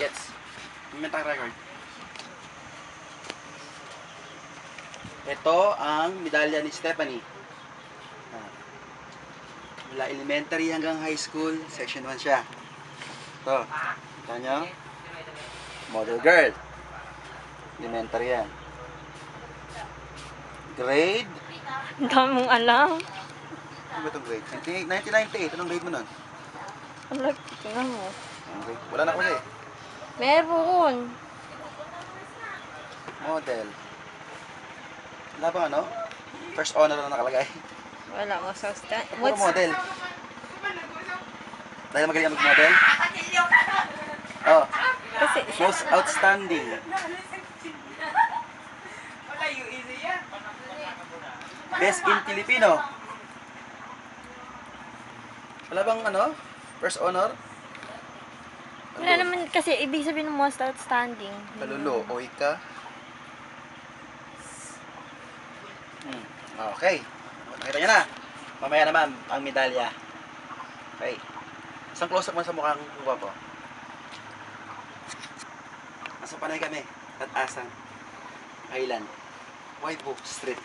Gets. Inventang record. Ito ang medalya ni Stephanie. Mula elementary hanggang high school, section 1 siya. Ito. Kita nyo? Model girl. Elementary yan. Grade? Ang dami mong alam. Ano ba itong grade? 1998. Anong grade mo nun? Alam, tingnan mo. Okay. Wala na kasi. Meron. Model. Wala bang ano? First honor na nakalagay. Wala mo sa stand. Puro model. Dahil magaling ang mag-model? Oh. Kasi, Most outstanding. Best in Filipino. Wala bang ano? First honor? wala naman kasi ibig sabihin ng most outstanding. Kalulo. Oy ka. Okay. Nakita nyo na. Mamaya naman ang medalya. Okay. Isang close-up mo sa mukhang kuha po. Nasa panay kami. At-asan. Island. White Book Street.